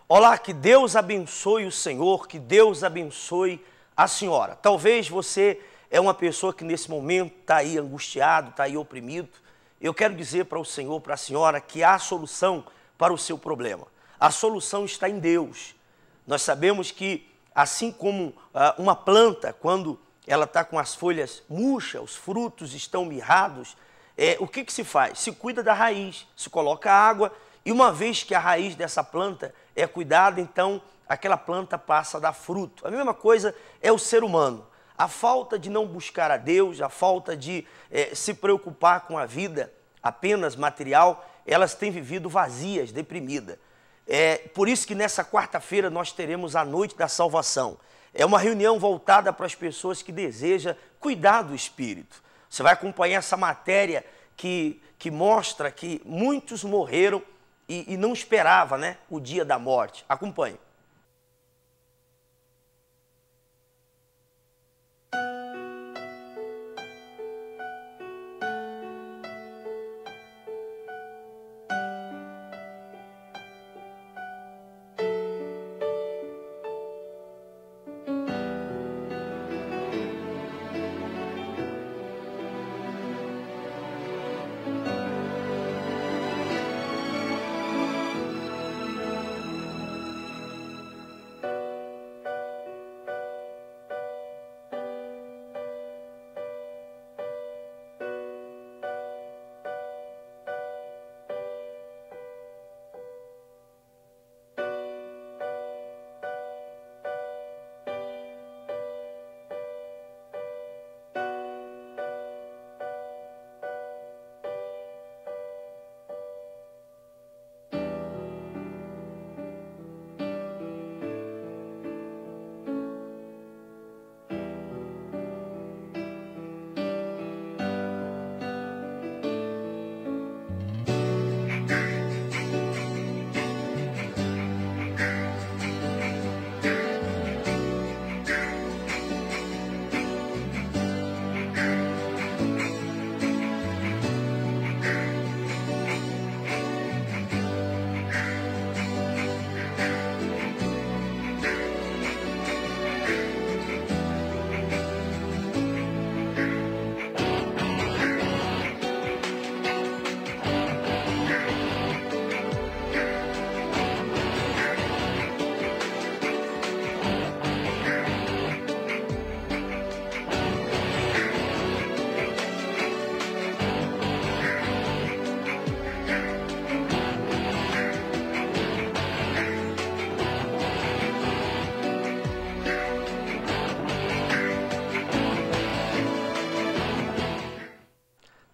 Olá, que Deus abençoe o Senhor, que Deus abençoe a senhora. Talvez você é uma pessoa que nesse momento está aí angustiado, está aí oprimido. Eu quero dizer para o Senhor, para a senhora, que há solução para o seu problema. A solução está em Deus. Nós sabemos que, assim como uma planta, quando ela está com as folhas murchas, os frutos estão mirrados, o que se faz? Se cuida da raiz, se coloca água, e uma vez que a raiz dessa planta é cuidada, então aquela planta passa a dar fruto. A mesma coisa é o ser humano. A falta de não buscar a Deus, a falta de se preocupar com a vida apenas material, elas têm vivido vazias, deprimidas. Por isso que nessa quarta-feira nós teremos a Noite da Salvação. É uma reunião voltada para as pessoas que desejam cuidar do Espírito. Você vai acompanhar essa matéria que mostra que muitos morreram e não esperava, né, o dia da morte. Acompanhe.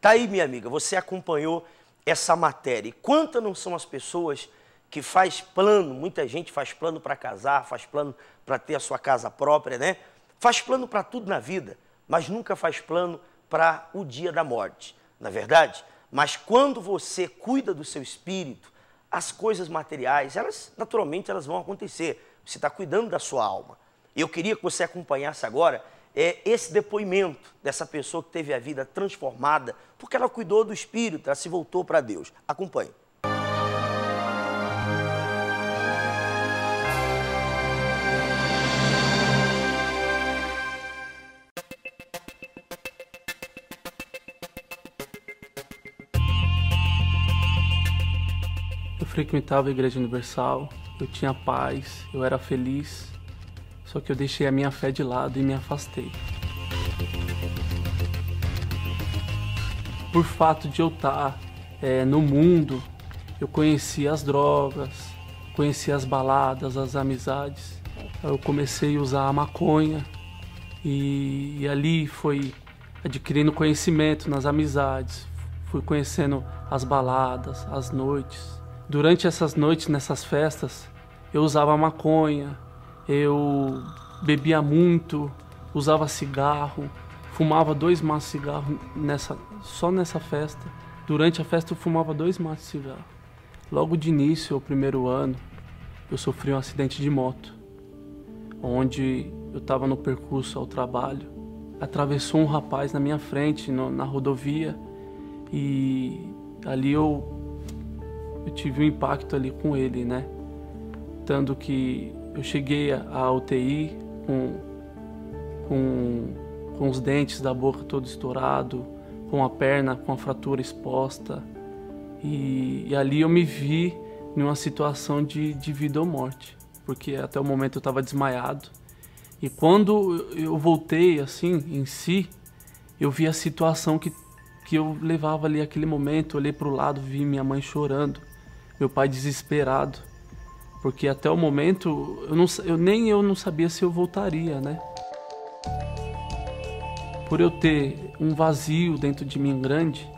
Tá aí, minha amiga, você acompanhou essa matéria. E quantas não são as pessoas que faz plano, muita gente faz plano para casar, faz plano para ter a sua casa própria, né? Faz plano para tudo na vida, mas nunca faz plano para o dia da morte, não é verdade? Mas quando você cuida do seu espírito, as coisas materiais, naturalmente elas vão acontecer. Você está cuidando da sua alma. Eu queria que você acompanhasse agora esse depoimento dessa pessoa que teve a vida transformada, porque ela cuidou do Espírito, ela se voltou para Deus. Acompanhe. Eu frequentava a Igreja Universal, eu tinha paz, eu era feliz. Só que eu deixei a minha fé de lado e me afastei. Por fato de eu estar no mundo, eu conheci as drogas, conheci as baladas, as amizades. Eu comecei a usar a maconha e ali foi adquirindo conhecimento nas amizades. Fui conhecendo as baladas, as noites. Durante essas noites, nessas festas, eu usava maconha. Eu bebia muito, usava cigarro, fumava 2 maços de cigarro só nessa festa. Durante a festa eu fumava 2 maços de cigarro. Logo de início, o primeiro ano, eu sofri um acidente de moto, onde eu estava no percurso ao trabalho. Atravessou um rapaz na minha frente, na rodovia, e ali eu tive um impacto ali com ele, né? tanto que eu cheguei à UTI com os dentes da boca todo estourado, com a perna com a fratura exposta, e ali eu me vi numa situação de vida ou morte, porque até o momento eu estava desmaiado. E quando eu voltei assim em si, eu vi a situação que eu levava ali aquele momento. Olhei para o lado, vi minha mãe chorando, meu pai desesperado, porque até o momento eu não sabia se eu voltaria, né? Por eu ter um vazio dentro de mim grande,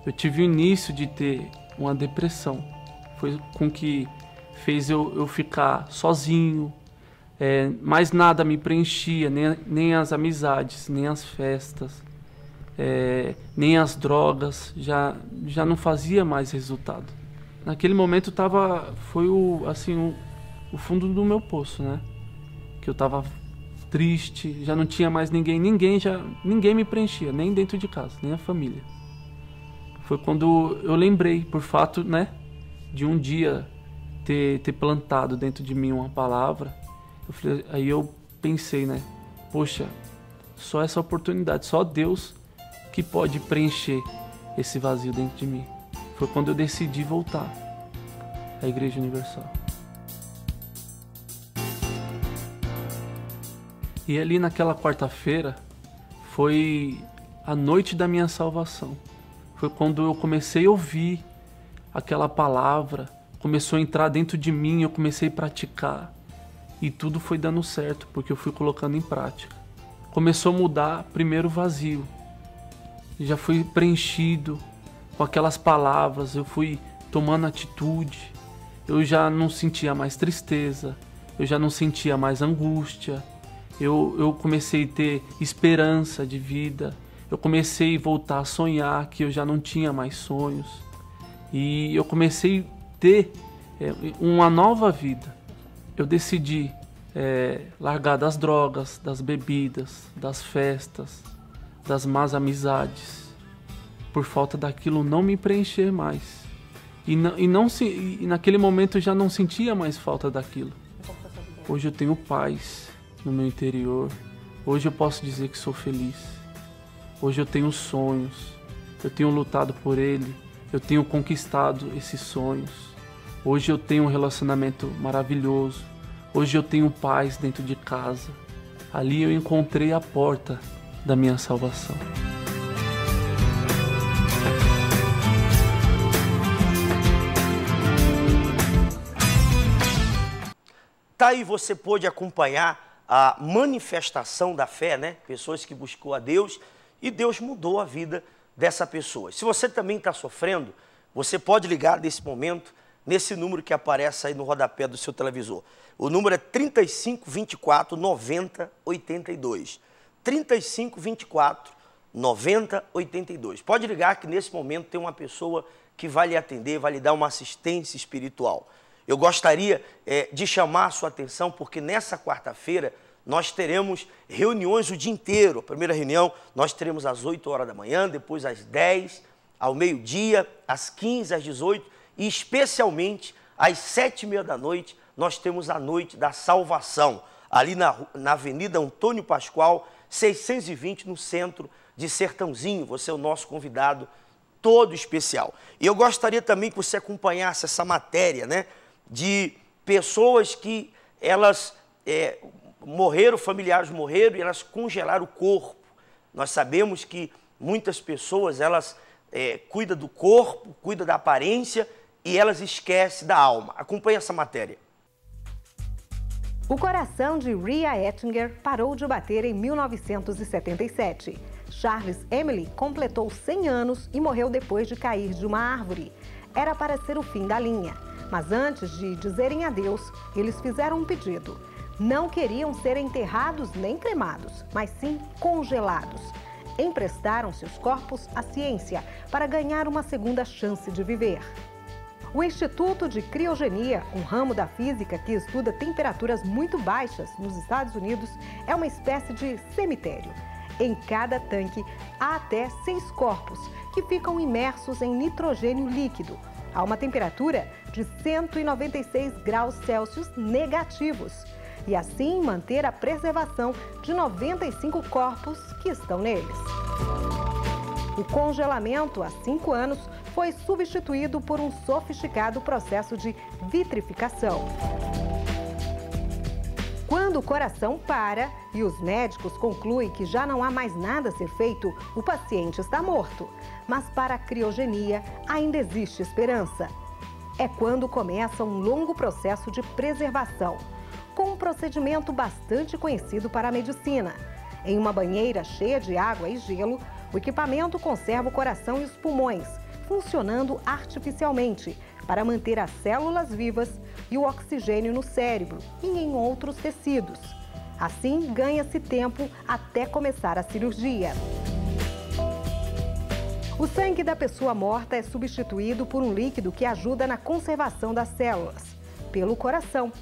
eu tive o início de ter uma depressão. Foi com que fez eu ficar sozinho, mais nada me preenchia, nem as amizades, nem as festas, nem as drogas, já não fazia mais resultado. Naquele momento foi o fundo do meu poço, né? Que eu estava triste, já não tinha mais ninguém me preenchia, nem dentro de casa, nem a família. Foi quando eu lembrei, por fato, né, de um dia ter plantado dentro de mim uma palavra. Aí eu pensei, né, poxa, só essa oportunidade, só Deus que pode preencher esse vazio dentro de mim. Foi quando eu decidi voltar à Igreja Universal. E ali naquela quarta-feira foi a noite da minha salvação. Foi quando eu comecei a ouvir aquela palavra, começou a entrar dentro de mim, eu comecei a praticar. E tudo foi dando certo, porque eu fui colocando em prática. Começou a mudar primeiro o vazio. Já fui preenchido com aquelas palavras, eu fui tomando atitude. Eu já não sentia mais tristeza, eu já não sentia mais angústia. Eu comecei a ter esperança de vida. Eu comecei a voltar a sonhar, que eu já não tinha mais sonhos. E eu comecei a ter uma nova vida. Eu decidi largar das drogas, das bebidas, das festas, das más amizades, por falta daquilo não me preencher mais. E naquele momento eu já não sentia mais falta daquilo. Hoje eu tenho paz no meu interior. Hoje eu posso dizer que sou feliz. Hoje eu tenho sonhos. Eu tenho lutado por ele. Eu tenho conquistado esses sonhos. Hoje eu tenho um relacionamento maravilhoso. Hoje eu tenho paz dentro de casa. Ali eu encontrei a porta da minha salvação. Tá aí, você pôde acompanhar a manifestação da fé, né? Pessoas que buscou a Deus e Deus mudou a vida dessa pessoa. Se você também está sofrendo, você pode ligar nesse momento, nesse número que aparece aí no rodapé do seu televisor. O número é 3524 9082. 3524 9082. Pode ligar que nesse momento tem uma pessoa que vai lhe atender, vai lhe dar uma assistência espiritual. Eu gostaria de chamar a sua atenção porque nessa quarta-feira nós teremos reuniões o dia inteiro. A primeira reunião nós teremos às 8 horas da manhã, depois às 10, ao meio-dia, às 15, às 18 e especialmente às 7h30 da noite nós temos a Noite da Salvação, ali na Avenida Antônio Pascoal, 620, no centro de Sertãozinho. Você é o nosso convidado todo especial. E eu gostaria também que você acompanhasse essa matéria, né, de pessoas que elas morreram, familiares morreram e elas congelaram o corpo. Nós sabemos que muitas pessoas, elas cuidam do corpo, cuidam da aparência e elas esquecem da alma. Acompanhe essa matéria. O coração de Ria Ettinger parou de bater em 1977. Charles Emily completou 100 anos e morreu depois de cair de uma árvore. Era para ser o fim da linha. Mas antes de dizerem adeus, eles fizeram um pedido. Não queriam ser enterrados nem cremados, mas sim congelados. Emprestaram seus corpos à ciência para ganhar uma segunda chance de viver. O Instituto de Criogenia, um ramo da física que estuda temperaturas muito baixas nos Estados Unidos, é uma espécie de cemitério. Em cada tanque há até 6 corpos que ficam imersos em nitrogênio líquido. a uma temperatura de 196 graus Celsius negativos e assim manter a preservação de 95 corpos que estão neles. O congelamento há 5 anos foi substituído por um sofisticado processo de vitrificação. Quando o coração para e os médicos concluem que já não há mais nada a ser feito, o paciente está morto. Mas para a criogenia ainda existe esperança. É quando começa um longo processo de preservação, com um procedimento bastante conhecido para a medicina. Em uma banheira cheia de água e gelo, o equipamento conserva o coração e os pulmões, funcionando artificialmente para manter as células vivas e o oxigênio no cérebro e em outros tecidos. Assim, ganha-se tempo até começar a cirurgia. O sangue da pessoa morta é substituído por um líquido que ajuda na conservação das células, pelo coração.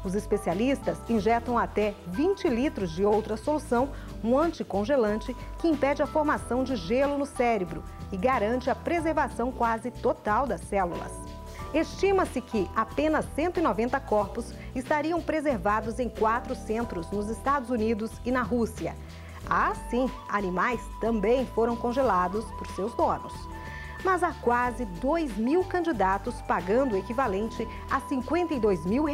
Os especialistas injetam até 20 litros de outra solução, um anticongelante que impede a formação de gelo no cérebro e garante a preservação quase total das células. Estima-se que apenas 190 corpos estariam preservados em 4 centros nos Estados Unidos e na Rússia. Assim, animais também foram congelados por seus donos. Mas há quase 2.000 candidatos pagando o equivalente a R$52 mil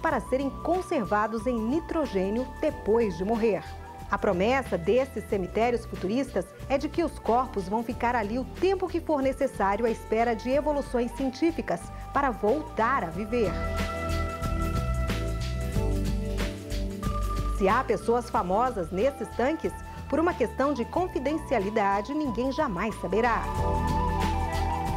para serem conservados em nitrogênio depois de morrer. A promessa desses cemitérios futuristas é de que os corpos vão ficar ali o tempo que for necessário à espera de evoluções científicas para voltar a viver. Se há pessoas famosas nesses tanques, por uma questão de confidencialidade, ninguém jamais saberá.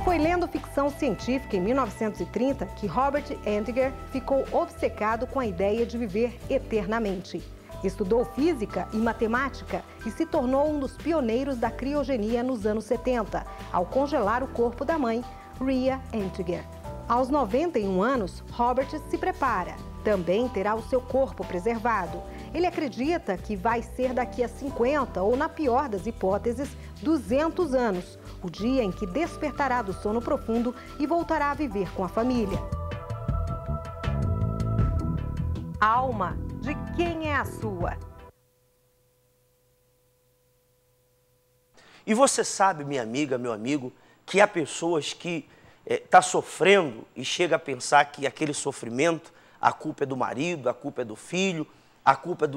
Foi lendo ficção científica em 1930 que Robert Endinger ficou obcecado com a ideia de viver eternamente. Estudou física e matemática e se tornou um dos pioneiros da criogenia nos anos 70, ao congelar o corpo da mãe, Rhea Endinger. Aos 91 anos, Robert se prepara. Também terá o seu corpo preservado. Ele acredita que vai ser daqui a 50 ou, na pior das hipóteses, 200 anos, o dia em que despertará do sono profundo e voltará a viver com a família. Alma, de quem é a sua? E você sabe, minha amiga, meu amigo, que há pessoas que estão sofrendo e chega a pensar que aquele sofrimento, a culpa é do marido, a culpa é do filho, a culpa é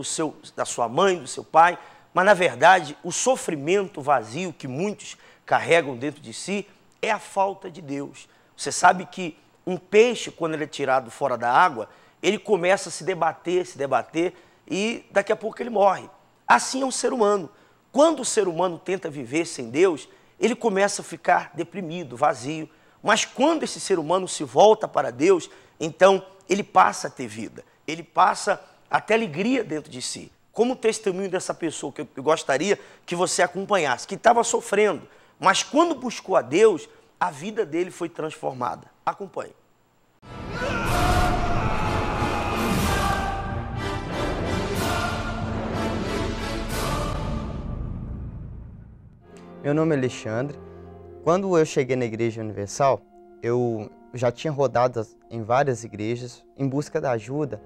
da sua mãe, do seu pai, mas na verdade o sofrimento vazio que muitos carregam dentro de si é a falta de Deus. Você sabe que um peixe, quando ele é tirado fora da água, ele começa a se debater e daqui a pouco ele morre. Assim é um ser humano. Quando o ser humano tenta viver sem Deus, ele começa a ficar deprimido, vazio. Mas quando esse ser humano se volta para Deus, então ele passa a ter vida. Ele passa a ter alegria dentro de si. Como testemunho dessa pessoa que eu gostaria que você acompanhasse, que estava sofrendo, mas quando buscou a Deus, a vida dele foi transformada. Acompanhe. Meu nome é Alexandre. Quando eu cheguei na Igreja Universal, eu já tinha rodado em várias igrejas em busca da ajuda,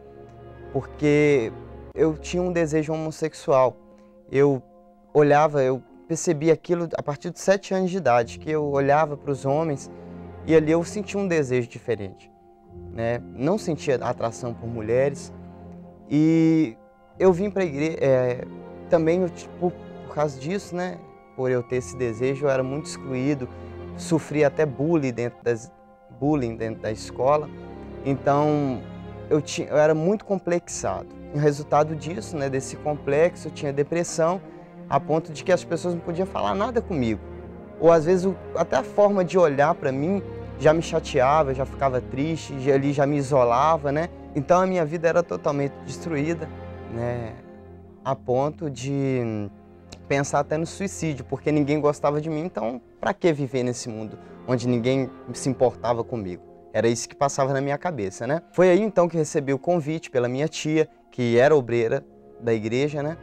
porque eu tinha um desejo homossexual. Eu percebi aquilo a partir de 7 anos de idade, que eu olhava para os homens e ali eu sentia um desejo diferente, né? Não sentia atração por mulheres e eu vim para a igreja também por causa disso, né? Por eu ter esse desejo, eu era muito excluído, sofria até bullying dentro da escola, então eu era muito complexado. E o resultado disso, né, desse complexo, eu tinha depressão, a ponto de que as pessoas não podiam falar nada comigo. Ou às vezes até a forma de olhar para mim já me chateava, já ficava triste, ali já me isolava, né? Então a minha vida era totalmente destruída, né, a ponto de pensar até no suicídio, porque ninguém gostava de mim, então para que viver nesse mundo onde ninguém se importava comigo? Era isso que passava na minha cabeça, né? Foi aí então que recebi o convite pela minha tia, que era obreira da igreja, né?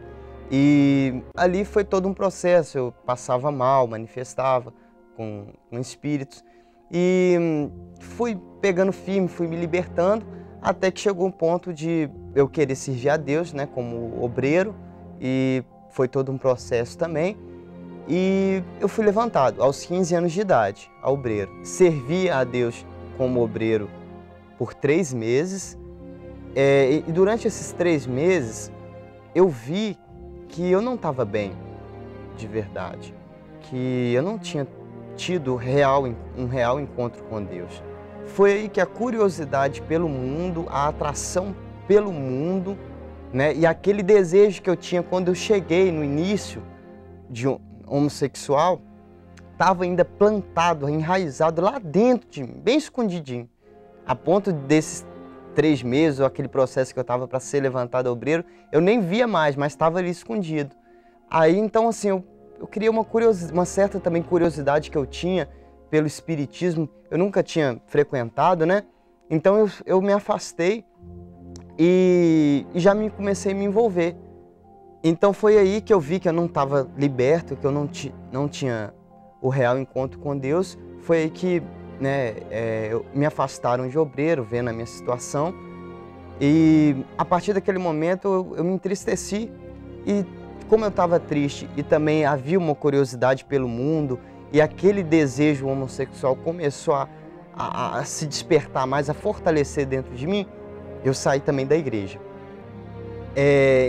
E ali foi todo um processo, eu passava mal, manifestava com espíritos, e fui pegando firme, fui me libertando, até que chegou um ponto de eu querer servir a Deus, né, como obreiro, e foi todo um processo também. E eu fui levantado aos 15 anos de idade, a obreiro. Servi a Deus como obreiro por 3 meses, e durante esses 3 meses eu vi que eu não estava bem, de verdade, que eu não tinha tido um real encontro com Deus. Foi aí que a curiosidade pelo mundo, a atração pelo mundo, né, e aquele desejo que eu tinha quando eu cheguei no início de homossexual, estava ainda plantado, enraizado lá dentro de mim, bem escondidinho, a ponto desses 3 meses, ou aquele processo que eu estava para ser levantado obreiro, eu nem via mais, mas estava ali escondido. Aí então assim, eu criei uma certa também curiosidade que eu tinha pelo espiritismo, eu nunca tinha frequentado, né? Então eu me afastei e já comecei a me envolver. Então foi aí que eu vi que eu não estava liberto, que eu não tinha o real encontro com Deus. Foi aí que, né, me afastaram de obreiro, vendo a minha situação. E a partir daquele momento eu me entristeci. E como eu estava triste e também havia uma curiosidade pelo mundo, e aquele desejo homossexual começou a se despertar mais, a fortalecer dentro de mim, eu saí também da igreja.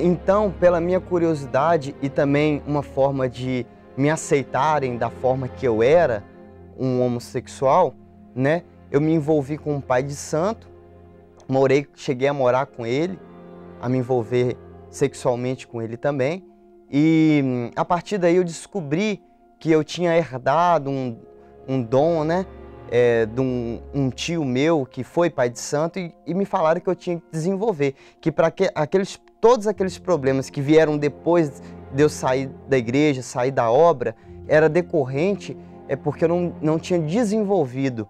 Então, pela minha curiosidade e também uma forma de me aceitarem da forma que eu era, um homossexual, né? Eu me envolvi com um pai de santo, cheguei a morar com ele, a me envolver sexualmente com ele também. E a partir daí eu descobri que eu tinha herdado um dom, né? De um tio meu que foi pai de santo, e me falaram que eu tinha que desenvolver, que para todos aqueles problemas que vieram depois de eu sair da igreja, sair da obra, era decorrente porque eu não tinha desenvolvido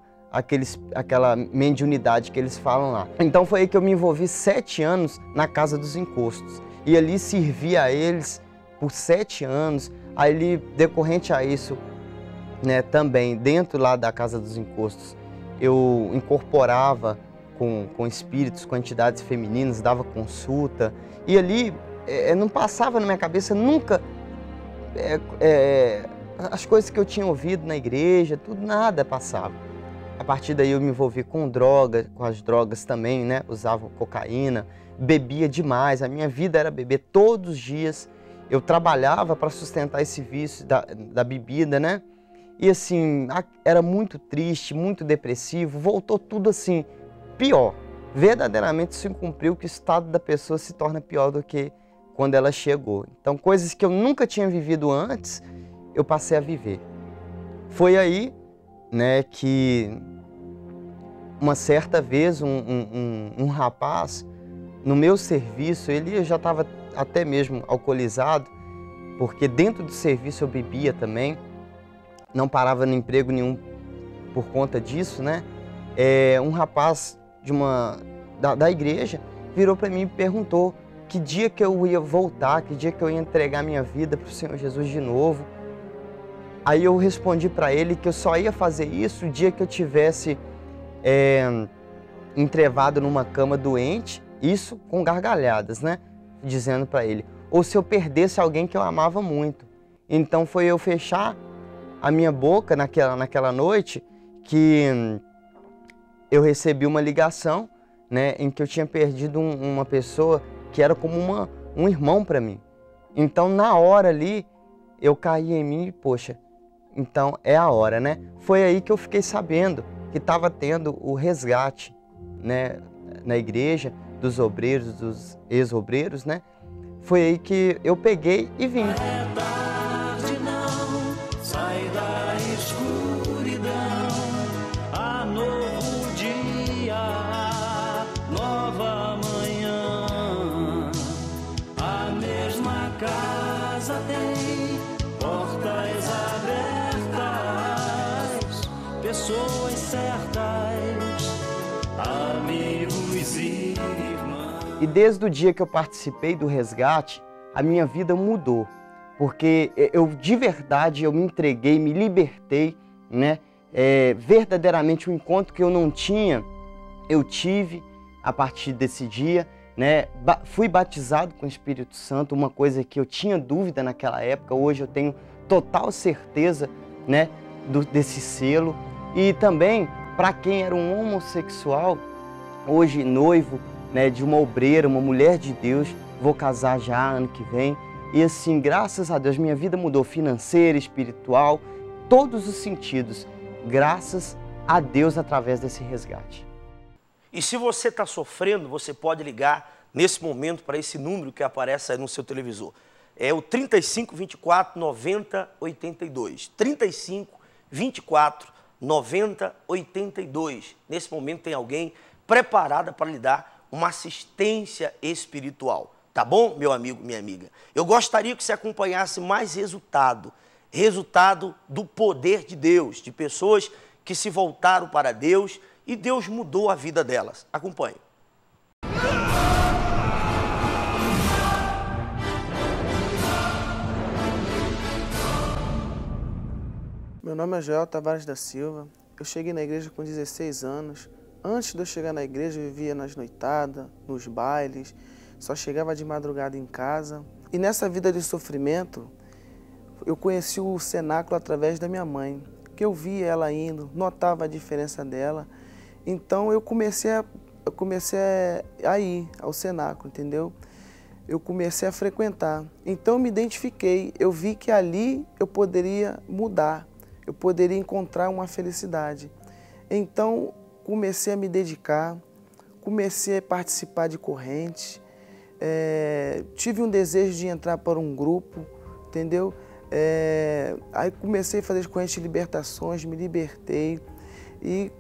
aquela mediunidade que eles falam lá. Então foi aí que eu me envolvi 7 anos na Casa dos Encostos, e ali servi a eles por 7 anos, ali decorrente a isso, né, também dentro lá da Casa dos Encostos, eu incorporava com espíritos, com entidades femininas, dava consulta, e ali não passava na minha cabeça nunca as coisas que eu tinha ouvido na igreja, tudo, nada passava. A partir daí eu me envolvi com droga, com as drogas também, né, usava cocaína, bebia demais, a minha vida era beber todos os dias, eu trabalhava para sustentar esse vício da bebida, né? E assim, era muito triste, muito depressivo, voltou tudo assim, pior. Verdadeiramente se cumpriu que o estado da pessoa se torna pior do que quando ela chegou. Então, coisas que eu nunca tinha vivido antes, eu passei a viver. Foi aí, né, que uma certa vez um rapaz, no meu serviço, ele já estava até mesmo alcoolizado, porque dentro do serviço eu bebia também, não parava no emprego nenhum por conta disso, né? Um rapaz da igreja virou para mim e perguntou que dia que eu ia voltar, que dia que eu ia entregar minha vida para o Senhor Jesus de novo. Aí eu respondi para ele que eu só ia fazer isso o dia que eu tivesse entrevado numa cama doente, isso com gargalhadas, né? Dizendo para ele, ou se eu perdesse alguém que eu amava muito. Então foi eu fechar a minha boca naquela noite que eu recebi uma ligação, né, em que eu tinha perdido uma pessoa que era como um irmão para mim. Então na hora ali eu caí em mim e, poxa, então é a hora, né? Foi aí que eu fiquei sabendo que estava tendo o resgate, né, na igreja, dos obreiros, dos ex-obreiros, né? Foi aí que eu peguei e vim. Pessoas certas, amigos e irmãos. E desde o dia que eu participei do resgate, a minha vida mudou, porque eu de verdade eu me entreguei, me libertei, né, verdadeiramente um encontro que eu não tinha, eu tive a partir desse dia, né? Fui batizado com o Espírito Santo, uma coisa que eu tinha dúvida naquela época, hoje eu tenho total certeza, né, desse selo. E também, para quem era um homossexual, hoje noivo, né, de uma obreira, uma mulher de Deus, vou casar já ano que vem. E assim, graças a Deus, minha vida mudou, financeira, espiritual, todos os sentidos, graças a Deus através desse resgate. E se você está sofrendo, você pode ligar nesse momento para esse número que aparece aí no seu televisor. É o 35 24 90 82. 35 24 90 82. Nesse momento tem alguém preparada para lhe dar uma assistência espiritual. Tá bom, meu amigo, minha amiga? Eu gostaria que você acompanhasse mais resultado do poder de Deus, de pessoas que se voltaram para Deus e Deus mudou a vida delas. Acompanhe. Meu nome é Joel Tavares da Silva. Eu cheguei na igreja com 16 anos. Antes de eu chegar na igreja, eu vivia nas noitadas, nos bailes, só chegava de madrugada em casa. E nessa vida de sofrimento, eu conheci o cenáculo através da minha mãe, que eu via ela indo, notava a diferença dela. Então eu comecei a ir ao cenáculo, entendeu? Eu comecei a frequentar. Então eu me identifiquei, eu vi que ali eu poderia mudar, eu poderia encontrar uma felicidade. Então comecei a me dedicar, comecei a participar de correntes, tive um desejo de entrar para um grupo, entendeu? Aí comecei a fazer as correntes de libertações, me libertei. E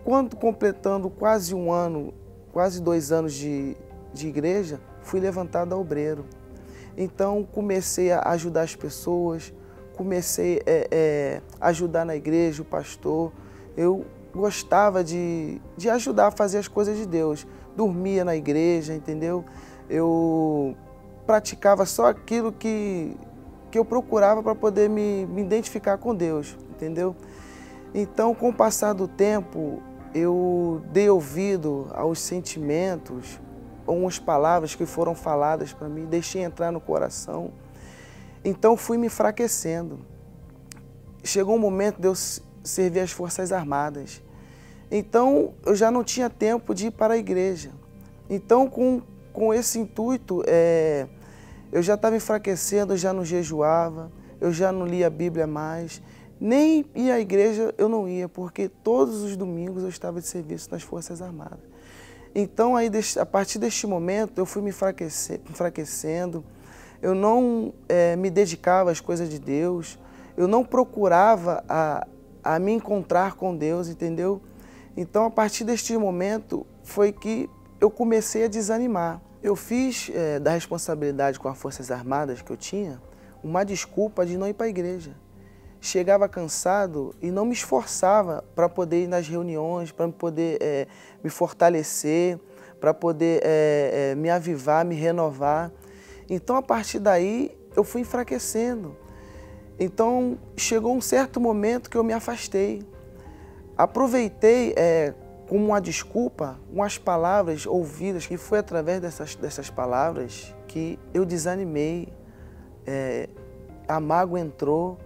quando completando quase um ano, quase 2 anos de igreja, fui levantado a obreiro. Então comecei a ajudar as pessoas, comecei a ajudar na igreja, o pastor. Eu gostava de ajudar a fazer as coisas de Deus. Dormia na igreja, entendeu? Eu praticava só aquilo que eu procurava para poder me identificar com Deus, entendeu? Então, com o passar do tempo, eu dei ouvido aos sentimentos, algumas palavras que foram faladas para mim, deixei entrar no coração. Então, fui me enfraquecendo. Chegou um momento de eu servir as Forças Armadas. Então, eu já não tinha tempo de ir para a igreja. Então, com esse intuito, eu já estava enfraquecendo, eu já não jejuava, eu já não lia a Bíblia mais, nem ia à igreja eu não ia, porque todos os domingos eu estava de serviço nas Forças Armadas. Então, aí, a partir deste momento, eu fui me enfraquecendo, eu não me dedicava às coisas de Deus, eu não procurava a me encontrar com Deus, entendeu? Então, a partir deste momento, foi que eu comecei a desanimar. Eu fiz da responsabilidade com as Forças Armadas que eu tinha uma desculpa de não ir para a igreja. Chegava cansado e não me esforçava para poder ir nas reuniões, para poder me fortalecer, para poder me avivar, me renovar. Então, a partir daí, eu fui enfraquecendo. Então, chegou um certo momento que eu me afastei. Aproveitei como uma desculpa, umas palavras ouvidas, que foi através dessas palavras que eu desanimei, a mágoa entrou.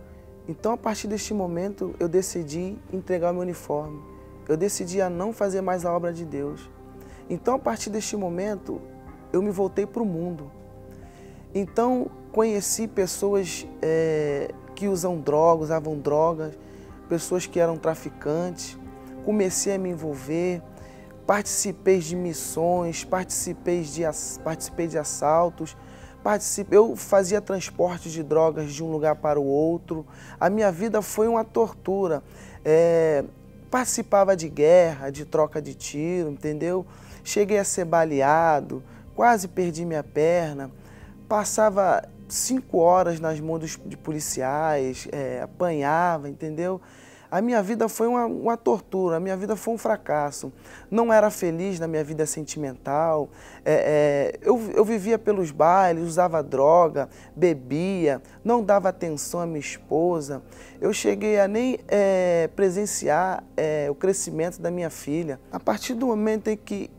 Então, a partir deste momento, eu decidi entregar o meu uniforme. Eu decidi a não fazer mais a obra de Deus. Então, a partir deste momento, eu me voltei para o mundo. Então, conheci pessoas que usavam drogas, pessoas que eram traficantes. Comecei a me envolver, participei de missões, participei de assaltos, eu fazia transporte de drogas de um lugar para o outro. A minha vida foi uma tortura. Participava de guerra, de troca de tiro, entendeu? Cheguei a ser baleado, quase perdi minha perna. Passava 5 horas nas mãos de policiais, apanhava, entendeu? A minha vida foi uma tortura, a minha vida foi um fracasso. Não era feliz na minha vida sentimental. Eu vivia pelos bailes, usava droga, bebia, não dava atenção à minha esposa. Eu cheguei a nem presenciar o crescimento da minha filha. A partir do momento em que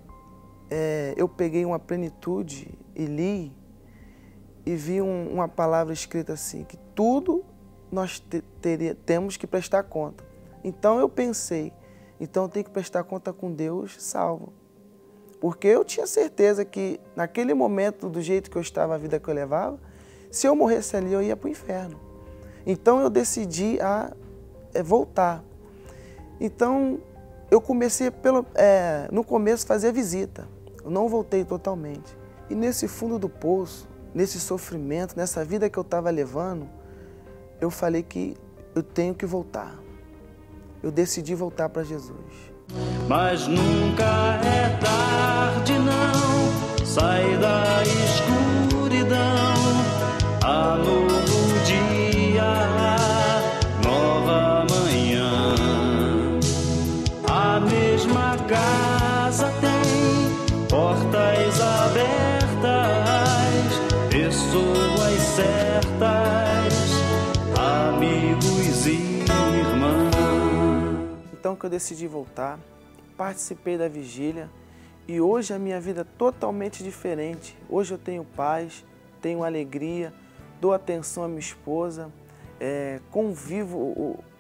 eu peguei uma plenitude e li, e vi uma palavra escrita assim, que tudo nós temos que prestar conta. Então eu pensei, então eu tenho que prestar conta com Deus salvo. Porque eu tinha certeza que naquele momento, do jeito que eu estava, a vida que eu levava, se eu morresse ali, eu ia para o inferno. Então eu decidi a voltar. Então eu comecei, no começo, a fazer visita. Eu não voltei totalmente. E nesse fundo do poço, nesse sofrimento, nessa vida que eu estava levando, eu falei que eu tenho que voltar. Eu decidi voltar para Jesus. Mas nunca é tarde, não. Sai da escuridão. Há novo dia, nova manhã. A mesma casa tem portas abertas, pessoas certas, amigos e irmãs. Então que eu decidi voltar, participei da vigília e hoje a minha vida é totalmente diferente. Hoje eu tenho paz, tenho alegria, dou atenção à minha esposa,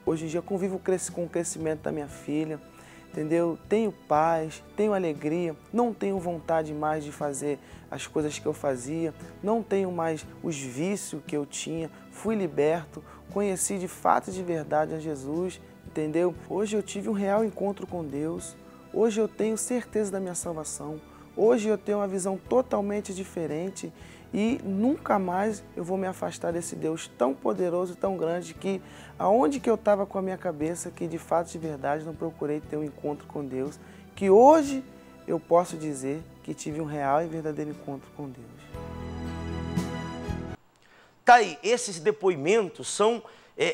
hoje em dia convivo com o crescimento da minha filha, entendeu? Tenho paz, tenho alegria, não tenho vontade mais de fazer as coisas que eu fazia, não tenho mais os vícios que eu tinha, fui liberto, conheci de fato e de verdade a Jesus, entendeu? Hoje eu tive um real encontro com Deus, hoje eu tenho certeza da minha salvação, hoje eu tenho uma visão totalmente diferente e nunca mais eu vou me afastar desse Deus tão poderoso e tão grande que aonde que eu estava com a minha cabeça, que de fato e de verdade não procurei ter um encontro com Deus, que hoje eu posso dizer que tive um real e verdadeiro encontro com Deus. Tá aí, esses depoimentos são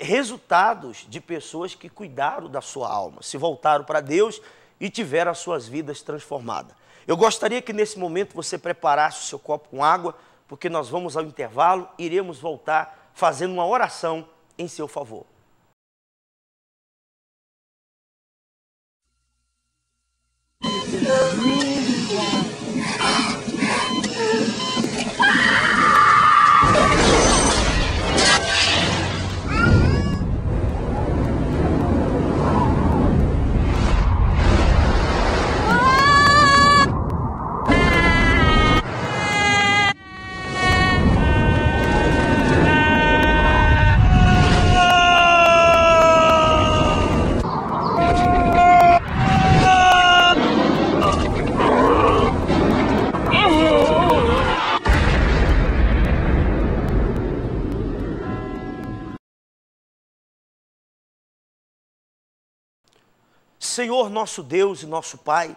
resultados de pessoas que cuidaram da sua alma, se voltaram para Deus e tiveram as suas vidas transformadas. Eu gostaria que nesse momento você preparasse o seu copo com água, porque nós vamos ao intervalo e iremos voltar fazendo uma oração em seu favor. Senhor, nosso Deus e nosso Pai,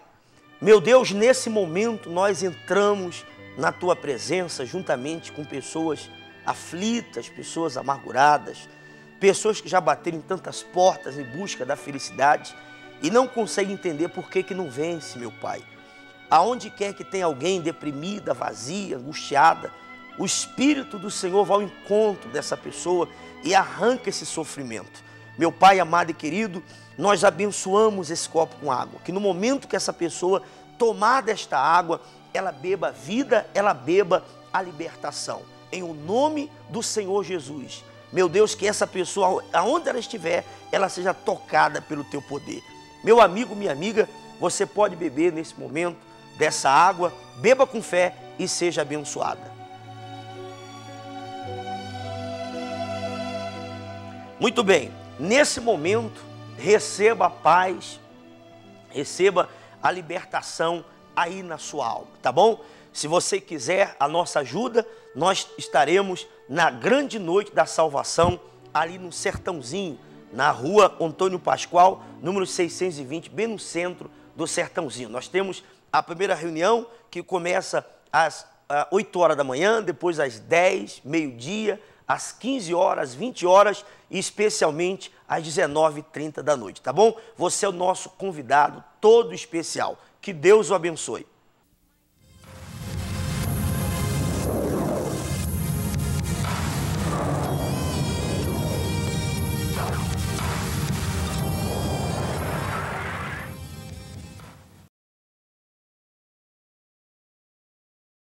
meu Deus, nesse momento nós entramos na Tua presença juntamente com pessoas aflitas, pessoas amarguradas, pessoas que já bateram em tantas portas em busca da felicidade e não conseguem entender por que não vence, meu Pai. Aonde quer que tenha alguém deprimida, vazia, angustiada, o Espírito do Senhor vai ao encontro dessa pessoa e arranca esse sofrimento. Meu Pai amado e querido, nós abençoamos esse copo com água, que no momento que essa pessoa tomar desta água, ela beba a vida, ela beba a libertação. Em o nome do Senhor Jesus. Meu Deus, que essa pessoa, aonde ela estiver, ela seja tocada pelo Teu poder. Meu amigo, minha amiga, você pode beber nesse momento dessa água, beba com fé e seja abençoada. Muito bem, nesse momento, receba a paz, receba a libertação aí na sua alma, tá bom? Se você quiser a nossa ajuda, nós estaremos na grande noite da salvação, ali no Sertãozinho, na rua Antônio Pascoal, número 620, bem no centro do Sertãozinho. Nós temos a primeira reunião que começa às 8 horas da manhã, depois às 10, meio-dia, às 15 horas, 20 horas e especialmente às 19h30 da noite, tá bom? Você é o nosso convidado todo especial. Que Deus o abençoe.